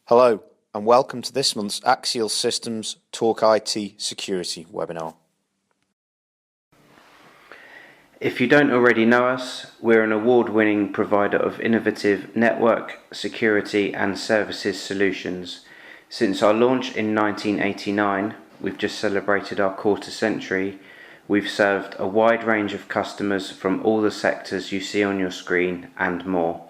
Hello and welcome to this month's Axial Systems Talk IT Security webinar. If you don't already know us, we're an award-winning provider of innovative network, security and services solutions. Since our launch in 1989, we've just celebrated our quarter century. We've served a wide range of customers from all the sectors you see on your screen and more.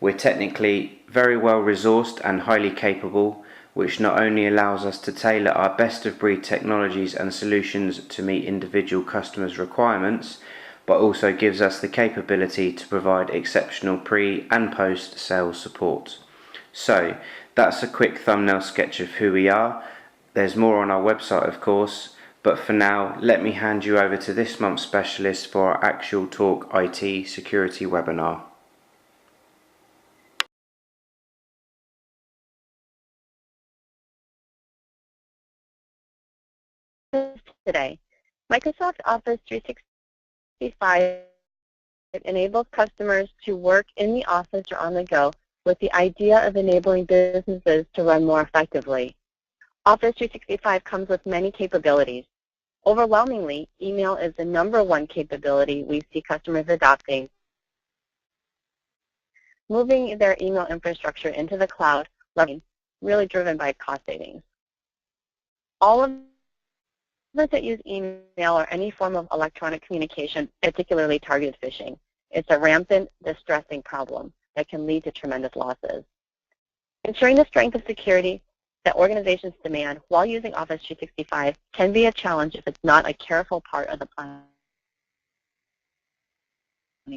We're technically very well resourced and highly capable, which not only allows us to tailor our best-of-breed technologies and solutions to meet individual customers' requirements, but also gives us the capability to provide exceptional pre- and post-sales support. So, that's a quick thumbnail sketch of who we are. There's more on our website, of course, but for now, let me hand you over to this month's specialist for our Axial Talk IT Security webinar. Today, Microsoft Office 365 enables customers to work in the office or on the go with the idea of enabling businesses to run more effectively. Office 365 comes with many capabilities. Overwhelmingly, email is the #1 capability we see customers adopting, moving their email infrastructure into the cloud, really driven by cost savings. All of us that use email or any form of electronic communication, particularly targeted phishing, it's a rampant, distressing problem that can lead to tremendous losses. Ensuring the strength of security that organizations demand while using Office 365 can be a challenge if it's not a careful part of the planning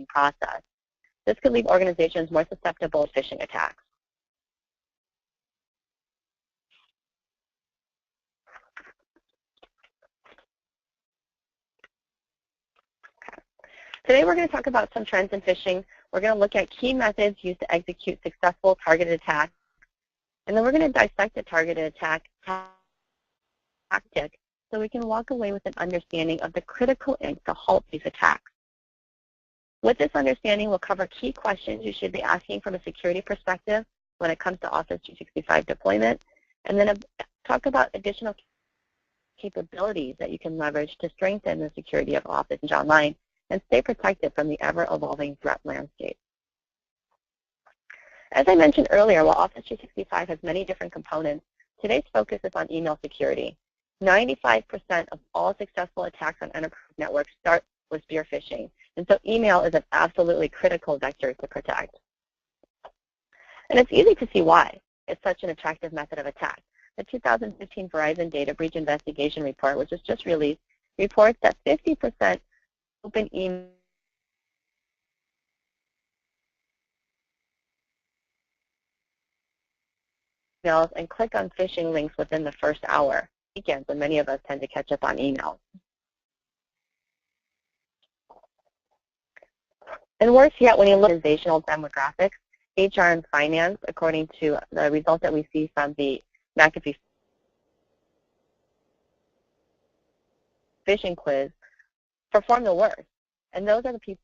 process. This could leave organizations more susceptible to phishing attacks. Today we're going to talk about some trends in phishing. We're going to look at key methods used to execute successful targeted attacks. And then we're going to dissect the targeted attack tactic so we can walk away with an understanding of the critical ink to halt these attacks. With this understanding, we'll cover key questions you should be asking from a security perspective when it comes to Office 365 deployment, and then talk about additional capabilities that you can leverage to strengthen the security of Office Online and stay protected from the ever-evolving threat landscape. As I mentioned earlier, while Office 365 has many different components, today's focus is on email security. 95% of all successful attacks on enterprise networks start with spear phishing, and so email is an absolutely critical vector to protect. And it's easy to see why it's such an attractive method of attack. The 2015 Verizon Data Breach Investigation Report, which was just released, reports that 50% open emails and click on phishing links within the first hour. Weekends when many of us tend to catch up on emails. And worse yet, when you look at organizational demographics, HR and finance, according to the results that we see from the McAfee phishing quiz, perform the worst. And those are the people.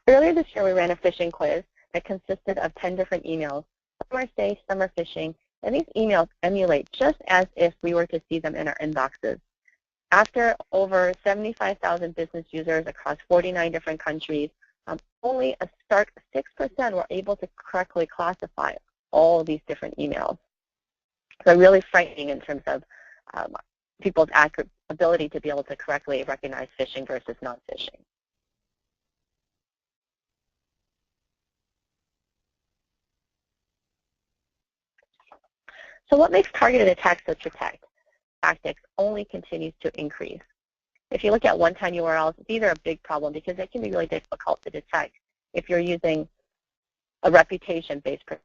Earlier this year, we ran a phishing quiz that consisted of 10 different emails. Some are safe, some are phishing, and these emails emulate just as if we were to see them in our inboxes. After over 75,000 business users across 49 different countries, only a stark 6% were able to correctly classify all these different emails. So really frightening in terms of people's ability to be able to correctly recognize phishing versus non-phishing. So what makes targeted attacks so tactics only continues to increase? If you look at one-time URLs, these are a big problem because they can be really difficult to detect if you're using a reputation-based protection.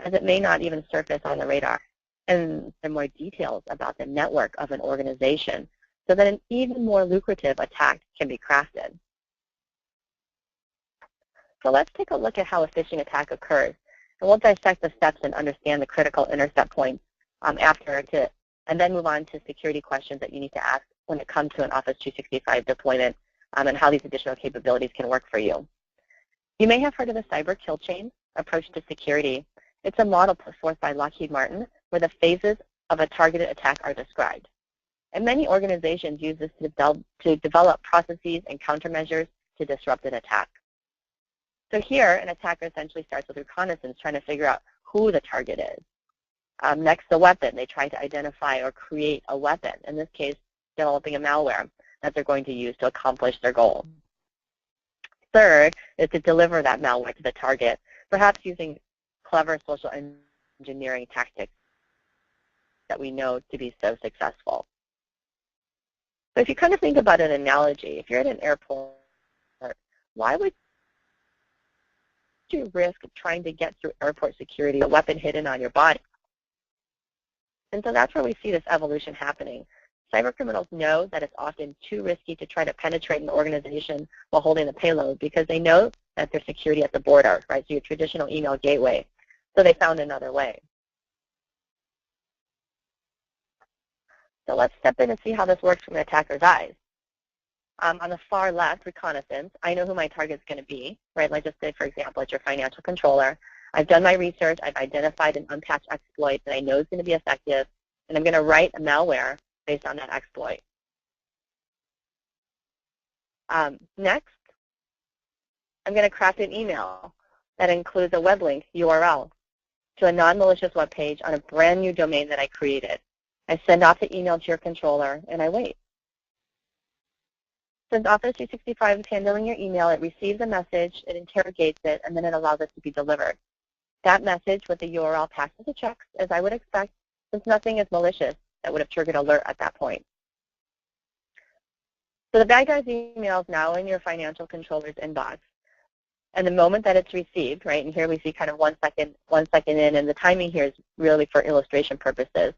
as it may not even surface on the radar. And there are more details about the network of an organization so that an even more lucrative attack can be crafted. So let's take a look at how a phishing attack occurs. And we'll dissect the steps and understand the critical intercept points and then move on to security questions that you need to ask when it comes to an Office 365 deployment and how these additional capabilities can work for you. You may have heard of the cyber kill chain approach to security. It's a model put forth by Lockheed Martin where the phases of a targeted attack are described. And many organizations use this to develop processes and countermeasures to disrupt an attack. So here, an attacker essentially starts with reconnaissance, trying to figure out who the target is. Next, the weapon. They try to identify or create a weapon, in this case, developing a malware that they're going to use to accomplish their goal. Third is to deliver that malware to the target, perhaps using clever social engineering tactics that we know to be so successful. So if you kind of think about an analogy, if you're at an airport, why would you risk trying to get through airport security with a weapon hidden on your body? And so that's where we see this evolution happening. Cybercriminals know that it's often too risky to try to penetrate an organization while holding the payload because they know that there's security at the border, right? So your traditional email gateway. So they found another way. So let's step in and see how this works from an attacker's eyes. On the far left, reconnaissance. I know who my target's going to be, right? Like just say, for example, it's your financial controller. I've done my research. I've identified an unpatched exploit that I know is going to be effective, and I'm going to write a malware based on that exploit. Next, I'm going to craft an email that includes a web link URL to a non-malicious web page on a brand new domain that I created. I send off the email to your controller, and I wait. Since Office 365 is handling your email, it receives a message, it interrogates it, and then it allows it to be delivered. That message with the URL passes the checks, as I would expect, since nothing is malicious that would have triggered alert at that point. So the bad guy's email is now in your financial controller's inbox. And the moment that it's received, right, and here we see kind of 1 second in, and the timing here is really for illustration purposes.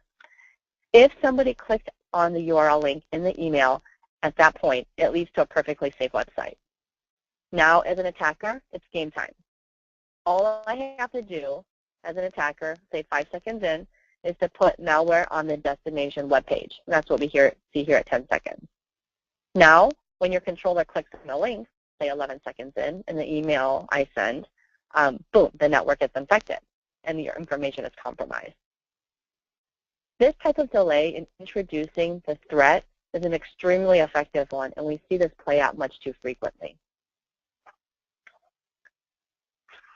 If somebody clicked on the URL link in the email, at that point, it leads to a perfectly safe website. Now, as an attacker, it's game time. All I have to do as an attacker, say 5 seconds in, is to put malware on the destination web page. That's what we see here at 10 seconds. Now, when your controller clicks on the link, say 11 seconds in the email I send, boom, the network gets infected, and your information is compromised. This type of delay in introducing the threat is an extremely effective one, and we see this play out much too frequently.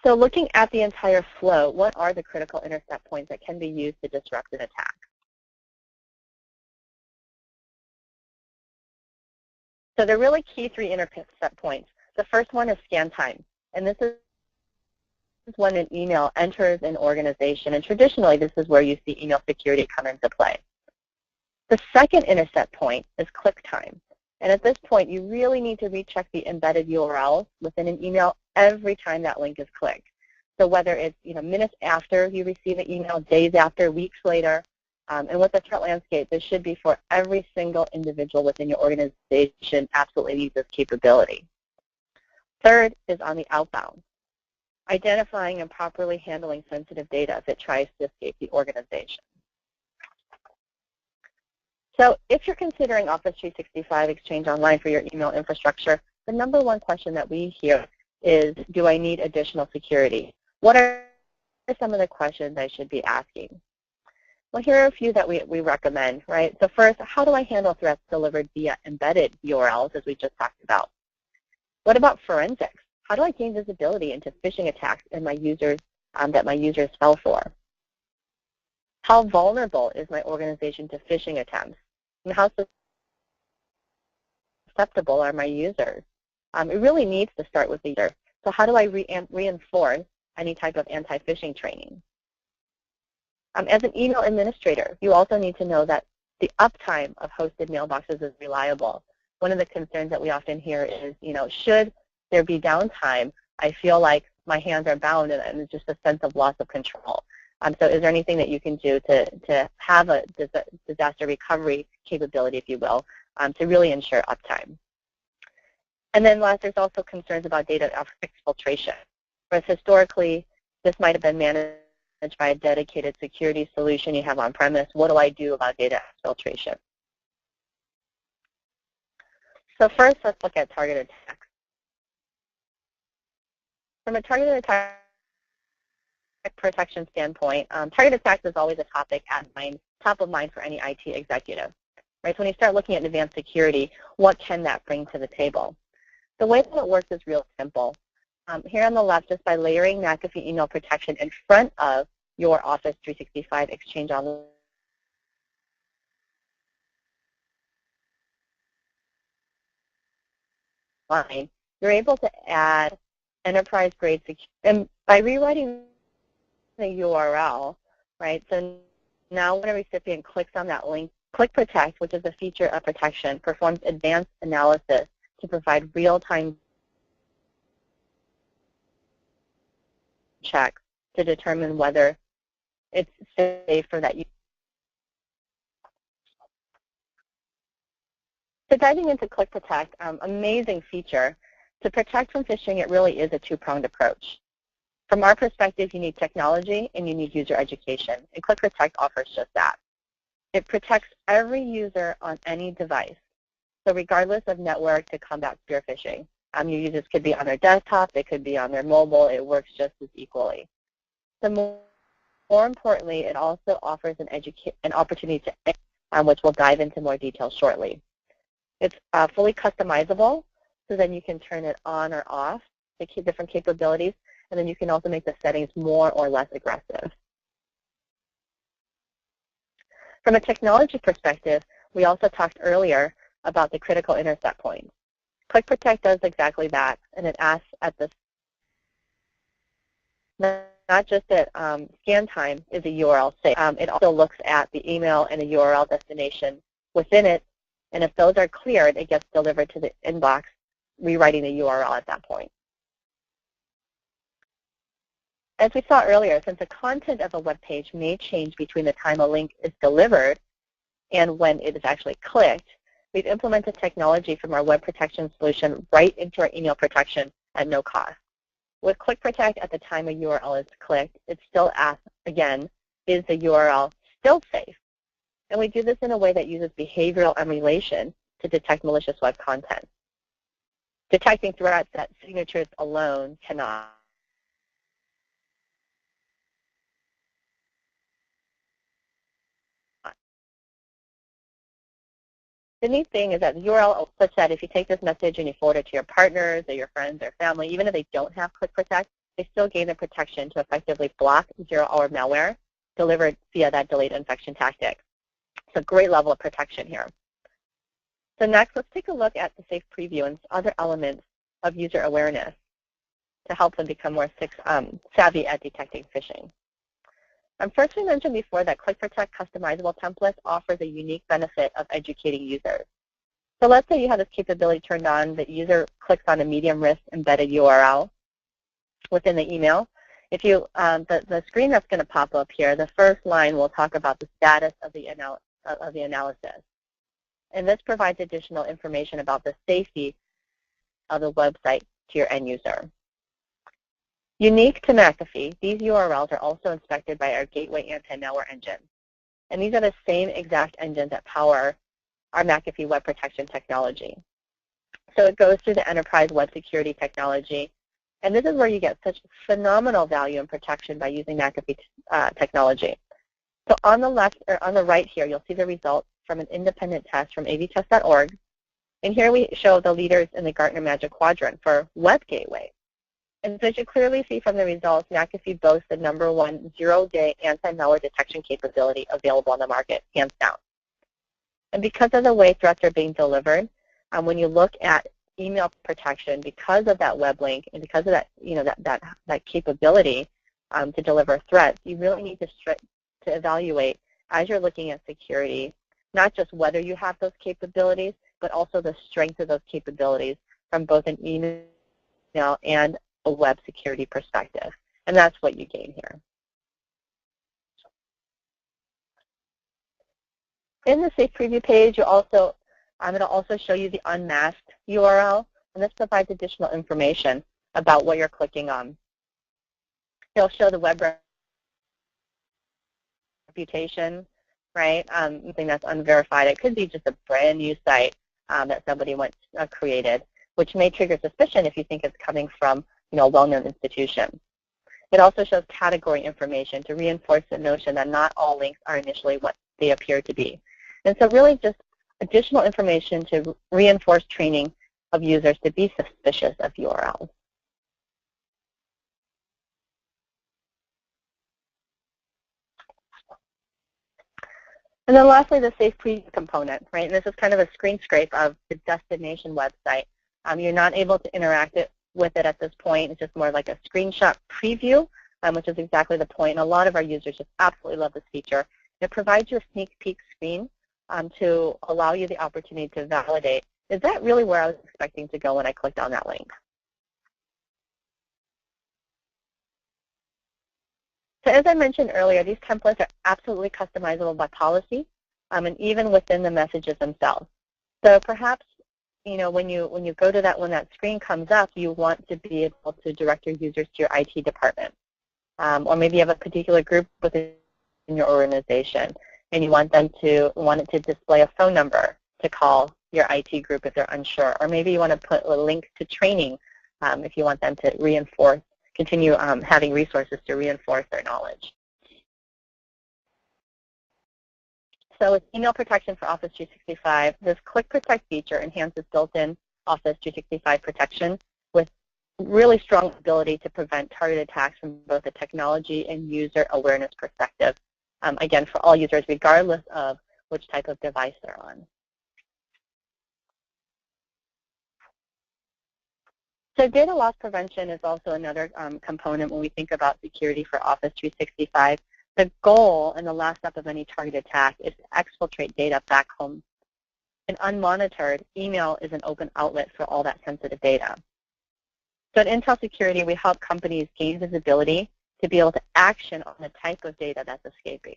So looking at the entire flow, what are the critical intercept points that can be used to disrupt an attack? So the really key 3 intercept points. The first one is scan time, and this is when an email enters an organization, and traditionally this is where you see email security come into play. The second intercept point is click time, and at this point you really need to recheck the embedded URLs within an email every time that link is clicked. So whether it's minutes after you receive an email, days after, weeks later, and with the threat landscape, this should be for every single individual within your organization absolutely needs this capability. Third is on the outbound, identifying and properly handling sensitive data if it tries to escape the organization. So if you're considering Office 365 Exchange Online for your email infrastructure, the number one question that we hear is, do I need additional security? What are some of the questions I should be asking? Well, here are a few that we recommend, right? So first, how do I handle threats delivered via embedded URLs, as we just talked about? What about forensics? How do I gain visibility into phishing attacks in my users that my users fell for? How vulnerable is my organization to phishing attempts? And how susceptible are my users? It really needs to start with the user. So how do I reinforce any type of anti-phishing training? As an email administrator, you also need to know that the uptime of hosted mailboxes is reliable. One of the concerns that we often hear is, should there be downtime, I feel like my hands are bound and it's just a sense of loss of control. So is there anything that you can do to have a disaster recovery capability, if you will, to really ensure uptime? And then last, there's also concerns about data exfiltration. Whereas historically, this might have been managed by a dedicated security solution you have on-premise. What do I do about data exfiltration? So first, let's look at targeted attacks. From a targeted attack protection standpoint, targeted attacks is always a topic top of mind for any IT executive. Right? So when you start looking at advanced security, what can that bring to the table? The way that it works is real simple. Here on the left, just by layering McAfee email protection in front of your Office 365 Exchange Online, you're able to add enterprise-grade security. And by rewriting the URL, right, so now when a recipient clicks on that link, ClickProtect, which is a feature of protection, performs advanced analysis to provide real-time checks to determine whether it's safe for that user. So diving into ClickProtect, amazing feature. To protect from phishing, it really is a two-pronged approach. From our perspective, you need technology and you need user education, and ClickProtect offers just that. It protects every user on any device, so regardless of network, to combat spear phishing. Your users could be on their desktop, they could be on their mobile, it works just as equally. So more importantly, it also offers an opportunity to, which we'll dive into more detail shortly. It's fully customizable, so then you can turn it on or off, the different capabilities, and then you can also make the settings more or less aggressive. From a technology perspective, we also talked earlier about the critical intercept points. ClickProtect does exactly that, and it asks at this, not just that scan time is a URL safe, it also looks at the email and the URL destination within it, and if those are cleared, it gets delivered to the inbox, rewriting the URL at that point. As we saw earlier, since the content of a web page may change between the time a link is delivered and when it is actually clicked, we've implemented technology from our web protection solution right into our email protection at no cost. With ClickProtect, at the time a URL is clicked, it still asks, again, is the URL still safe? And we do this in a way that uses behavioral emulation to detect malicious web content. Detecting threats that signatures alone cannot. The neat thing is that the URL such that if you take this message and you forward it to your partners or your friends or family, even if they don't have ClickProtect, they still gain the protection to effectively block zero-hour malware delivered via that delayed infection tactic. It's a great level of protection here. So next, let's take a look at the safe preview and other elements of user awareness to help them become more savvy at detecting phishing. First, we mentioned before that ClickProtect customizable templates offers a unique benefit of educating users. So let's say you have this capability turned on, the user clicks on a medium risk embedded URL within the email. If you, the screen that's going to pop up here, the first line will talk about the status of the analysis. And this provides additional information about the safety of the website to your end user. Unique to McAfee, these URLs are also inspected by our Gateway Anti-Malware engine. And these are the same exact engines that power our McAfee web protection technology. So it goes through the enterprise web security technology. And this is where you get such phenomenal value and protection by using McAfee technology. So on the left, or on the right here, you'll see the results from an independent test from avtest.org. And here we show the leaders in the Gartner Magic Quadrant for web gateway. And so as you clearly see from the results, McAfee boasts the #1 zero-day anti-malware detection capability available on the market, hands down. And because of the way threats are being delivered, when you look at email protection, because of that web link and because of that, that capability to deliver threats, you really need to evaluate as you're looking at security, not just whether you have those capabilities, but also the strength of those capabilities from both an email and a web security perspective. And that's what you gain here. In the Safe Preview page, it'll also show you the unmasked URL, and this provides additional information about what you're clicking on. It'll show the web reputation, right? Something that's unverified. It could be just a brand new site that somebody created, which may trigger suspicion if you think it's coming from a well-known institution. It also shows category information to reinforce the notion that not all links are initially what they appear to be. And so really just additional information to reinforce training of users to be suspicious of URLs. And then lastly, the Safe Preview component, right? And this is kind of a screen scrape of the destination website. You're not able to interact with it at this point. It's just more like a screenshot preview, which is exactly the point. And a lot of our users just absolutely love this feature. It provides you a sneak peek screen to allow you the opportunity to validate, is that really where I was expecting to go when I clicked on that link? So as I mentioned earlier, these templates are absolutely customizable by policy and even within the messages themselves. So perhaps when you go to that, when that screen comes up, you want to be able to direct your users to your IT department. Or maybe you have a particular group within your organization and you want it to display a phone number to call your IT group if they're unsure. Or maybe you want to put a link to training if you want them to continue having resources to reinforce their knowledge. So with email protection for Office 365, this ClickProtect feature enhances built-in Office 365 protection with really strong ability to prevent targeted attacks from both a technology and user awareness perspective, again, for all users regardless of which type of device they're on. So data loss prevention is also another component when we think about security for Office 365. The goal and the last step of any targeted attack is to exfiltrate data back home. And unmonitored, email is an open outlet for all that sensitive data. So at Intel Security, we help companies gain visibility to be able to action on the type of data that's escaping.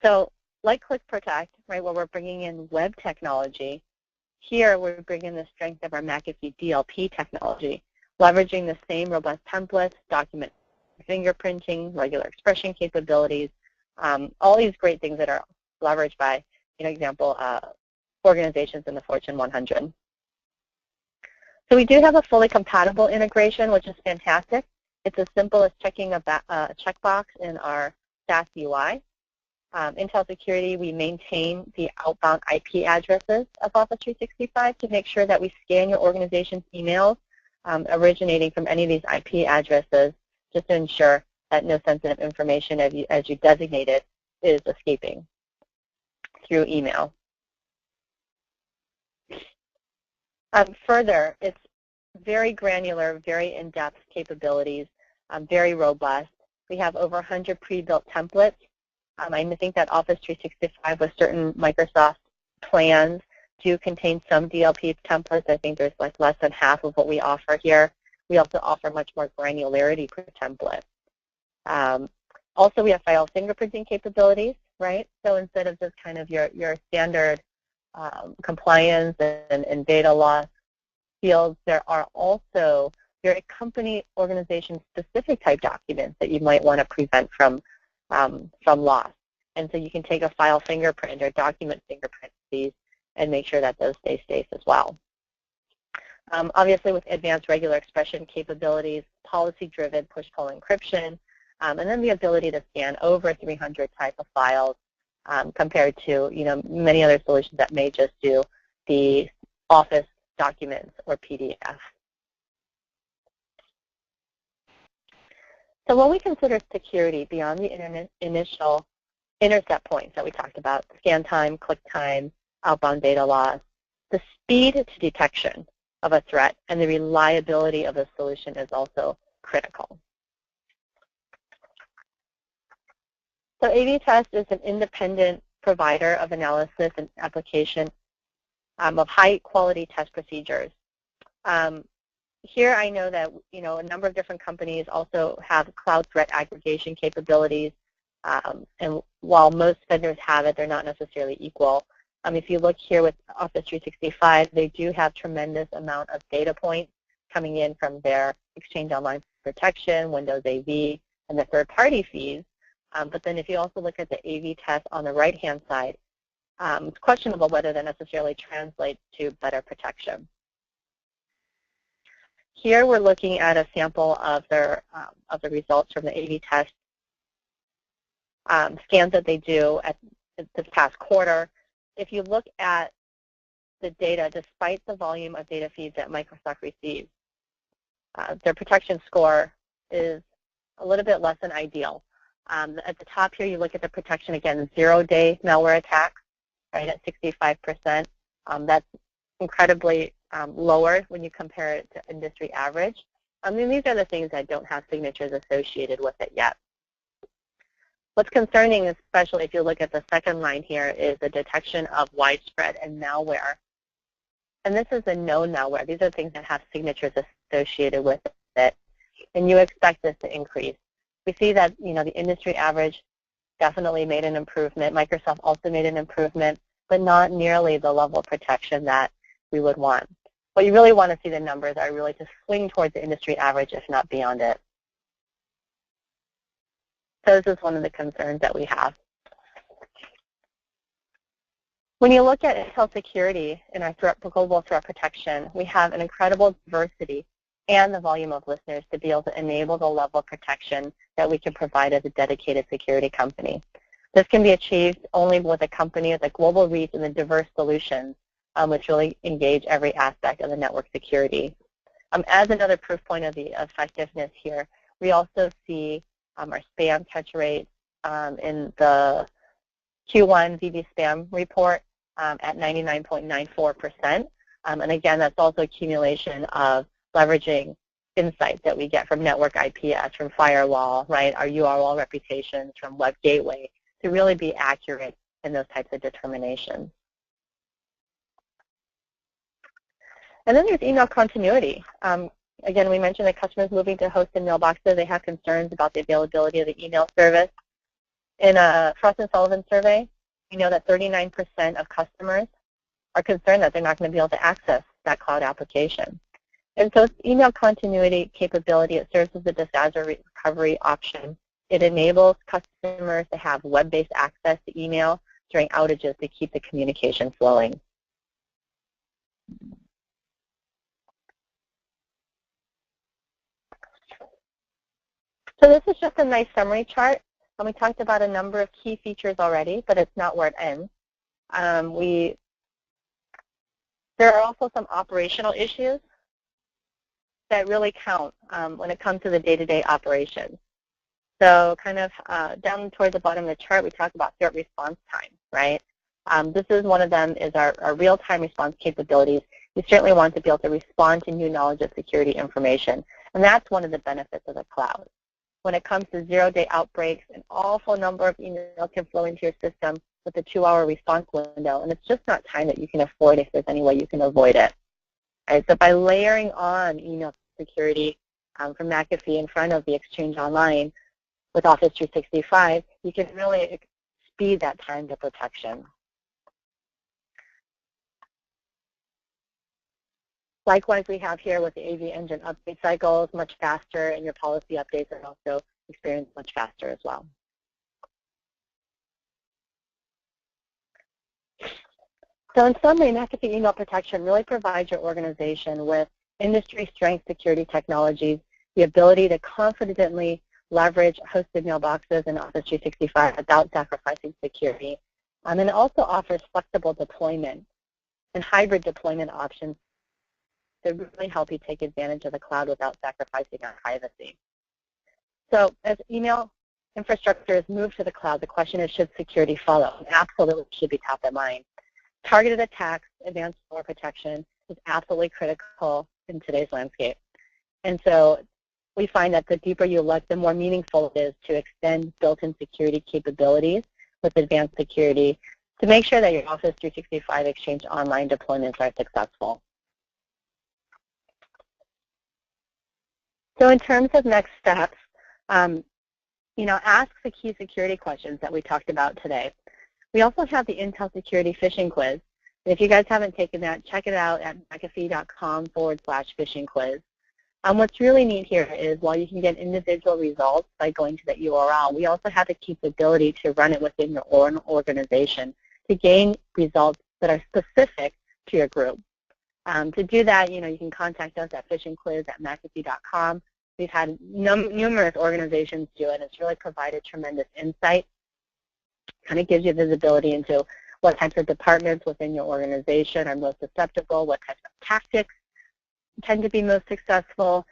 So like ClickProtect, right, where we're bringing in web technology, here we're bringing the strength of our McAfee DLP technology, leveraging the same robust templates, document fingerprinting, regular expression capabilities, all these great things that are leveraged by, example, organizations in the Fortune 100. So we do have a fully compatible integration, which is fantastic. It's as simple as checking a checkbox in our SaaS UI. Intel Security, we maintain the outbound IP addresses of Office 365 to make sure that we scan your organization's emails originating from any of these IP addresses just to ensure that no sensitive information as you designated is escaping through email. Further, it's very granular, very in-depth capabilities, very robust. We have over 100 pre-built templates. I think that Office 365 with certain Microsoft plans do contain some DLP templates. I think there's like less than half of what we offer here. We also offer much more granularity per template. Also, we have file fingerprinting capabilities, right? So instead of just kind of your standard compliance and data loss fields, there are also your company organization specific type documents that you might want to prevent from loss. And so you can take a file fingerprint or document fingerprint these and make sure that those stay safe as well. Obviously, with advanced regular expression capabilities, policy-driven push-pull encryption, and then the ability to scan over 300 type of files compared to many other solutions that may just do the Office documents or PDF. So when we consider security beyond the initial intercept points that we talked about, scan time, click time, outbound data loss, the speed to detection of a threat and the reliability of the solution is also critical. So AV-Test is an independent provider of analysis and application of high-quality test procedures. Here I know that a number of different companies also have cloud threat aggregation capabilities. And while most vendors have it, they're not necessarily equal. If you look here with Office 365, they do have tremendous amount of data points coming in from their Exchange Online Protection, Windows AV, and the third-party fees. But then if you also look at the AV test on the right-hand side, it's questionable whether that necessarily translates to better protection. Here we're looking at a sample of the results from the AV test scans that they do at this past quarter. If you look at the data, despite the volume of data feeds that Microsoft receives, their protection score is a little bit less than ideal. At the top here, you look at the protection, again, zero-day malware attacks, right, at 65%. That's incredibly lower when you compare it to industry average. I mean, these are the things that don't have signatures associated with it yet. What's concerning, especially if you look at the second line here, is the detection of widespread and malware. And this is a known malware. These are things that have signatures associated with it, and you expect this to increase. We see that, the industry average definitely made an improvement. Microsoft also made an improvement, but not nearly the level of protection that we would want. What you really want to see the numbers are really to swing towards the industry average, if not beyond it. So this is one of the concerns that we have. When you look at Intel security in our global threat protection, we have an incredible diversity and the volume of listeners to be able to enable the level of protection that we can provide as a dedicated security company. This can be achieved only with a company with a global reach and the diverse solutions, which really engage every aspect of the network security. As another proof point of the effectiveness here, we also see our spam catch rate in the Q1 VB spam report at 99.94%. And again, that's also accumulation of leveraging insights that we get from network IPS, from firewall, right, our URL reputations, from web gateway, to really be accurate in those types of determinations. And then there's email continuity. Again, we mentioned that customers moving to hosted mailboxes, they have concerns about the availability of the email service. In a Frost & Sullivan survey, we know that 39% of customers are concerned that they're not going to be able to access that cloud application. And so email continuity capability, it serves as a disaster recovery option. It enables customers to have web-based access to email during outages to keep the communication flowing. So this is just a nice summary chart. We talked about a number of key features already, but it's not where it ends. There are also some operational issues that really count when it comes to the day-to-day operations. So kind of down towards the bottom of the chart, we talk about threat response time, right? This is one of them is our real-time response capabilities. We certainly want to be able to respond to new knowledge of security information, and that's one of the benefits of the cloud. When it comes to zero-day outbreaks, an awful number of emails can flow into your system with a 2-hour response window, and it's just not time that you can afford if there's any way you can avoid it. All right, so by layering on email security from McAfee in front of the Exchange Online with Office 365, you can really speed that time to protection. Likewise, we have here with the AV Engine update cycles much faster, and your policy updates are also experienced much faster as well. So in summary, McAfee Email Protection really provides your organization with industry-strength security technologies, the ability to confidently leverage hosted mailboxes in Office 365 without sacrificing security. And it also offers flexible deployment and hybrid deployment options to really help you take advantage of the cloud without sacrificing on privacy. So as email infrastructure is moved to the cloud, the question is, should security follow? It absolutely should be top of mind. Targeted attacks, advanced malware protection is absolutely critical in today's landscape. And so we find that the deeper you look, the more meaningful it is to extend built-in security capabilities with advanced security to make sure that your Office 365 Exchange Online deployments are successful. So in terms of next steps, ask the key security questions that we talked about today. We also have the Intel Security Phishing Quiz. And if you guys haven't taken that, check it out at McAfee.com/phishing quiz. What's really neat here is while you can get individual results by going to the URL, we also have the capability to run it within your own organization to gain results that are specific to your group. To do that, you can contact us at phishingquiz@mcafee.com. We've had numerous organizations do it. It's really provided tremendous insight. Kind of gives you visibility into what types of departments within your organization are most susceptible, what types of tactics tend to be most successful,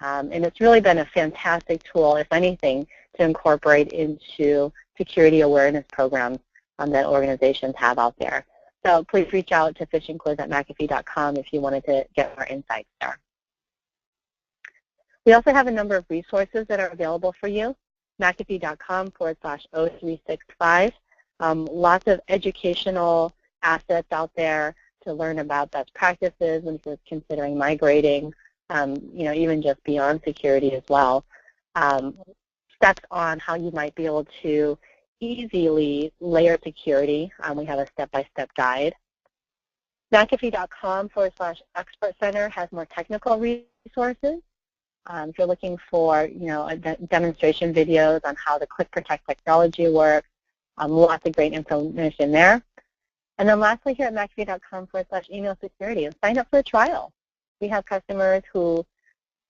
and it's really been a fantastic tool, if anything, to incorporate into security awareness programs that organizations have out there. So please reach out to phishingquiz@mcafee.com if you wanted to get more insights there. We also have a number of resources that are available for you. McAfee.com/0365. Lots of educational assets out there to learn about best practices and for considering migrating, even just beyond security as well. Steps on how you might be able to easily layer security. We have a step-by-step guide. McAfee.com/expert center has more technical resources. If you're looking for, demonstration videos on how the ClickProtect technology works, lots of great information there. And then lastly here at McAfee.com/email security, sign up for a trial. We have customers who,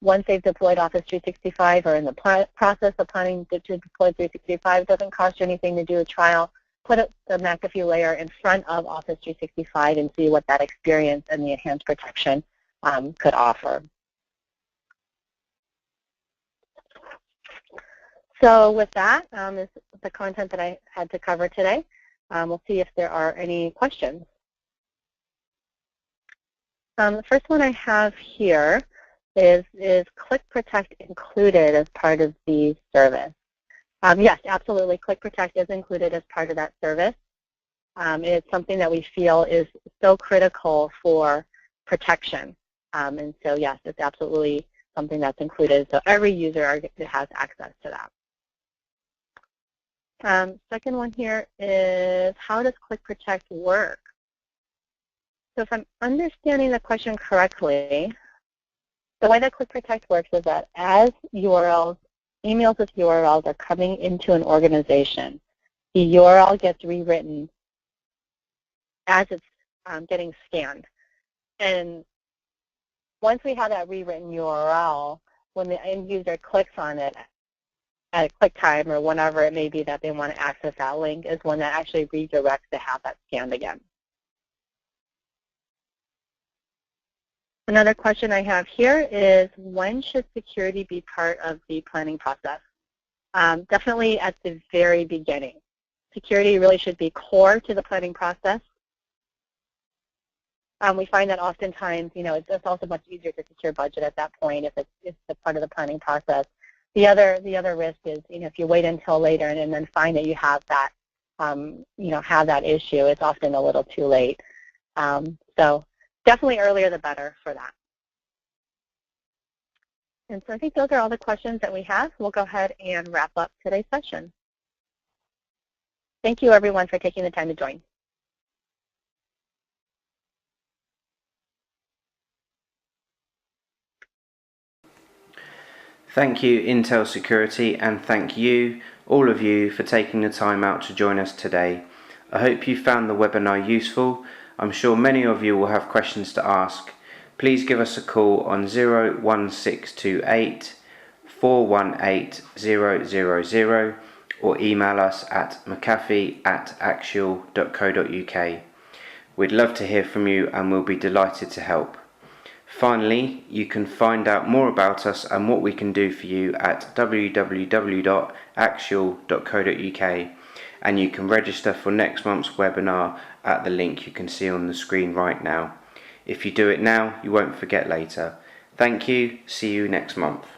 once they've deployed Office 365 or in the process of planning to deploy 365, it doesn't cost you anything to do a trial. Put the McAfee layer in front of Office 365 and see what that experience and the enhanced protection could offer. So with that is the content that I had to cover today. We'll see if there are any questions. The first one I have here is ClickProtect included as part of the service? Yes, absolutely. ClickProtect is included as part of that service. It's something that we feel is so critical for protection. And so, yes, it's absolutely something that's included. So every user has access to that. Second one here is, how does ClickProtect work? So if I'm understanding the question correctly, the way that ClickProtect works is that as emails with URLs are coming into an organization, the URL gets rewritten as it's getting scanned. And once we have that rewritten URL, when the end user clicks on it, at QuickTime or whenever it may be that they want to access that link, is one that actually redirects to have that scanned again. Another question I have here is, when should security be part of the planning process? Definitely at the very beginning. Security really should be core to the planning process. We find that oftentimes, it's also much easier to secure budget at that point if it's a part of the planning process. The other risk is, if you wait until later and then find that you have that, have that issue, it's often a little too late. So definitely earlier the better for that. And so I think those are all the questions that we have. We'll go ahead and wrap up today's session. Thank you, everyone, for taking the time to join. Thank you, Intel Security, and thank you, all of you, for taking the time out to join us today. I hope you found the webinar useful. I'm sure many of you will have questions to ask. Please give us a call on 01628 418 000 or email us at mcafee@axial.co.uk. We'd love to hear from you and we'll be delighted to help. Finally, you can find out more about us and what we can do for you at www.axial.co.uk, and you can register for next month's webinar at the link you can see on the screen right now. If you do it now, you won't forget later. Thank you. See you next month.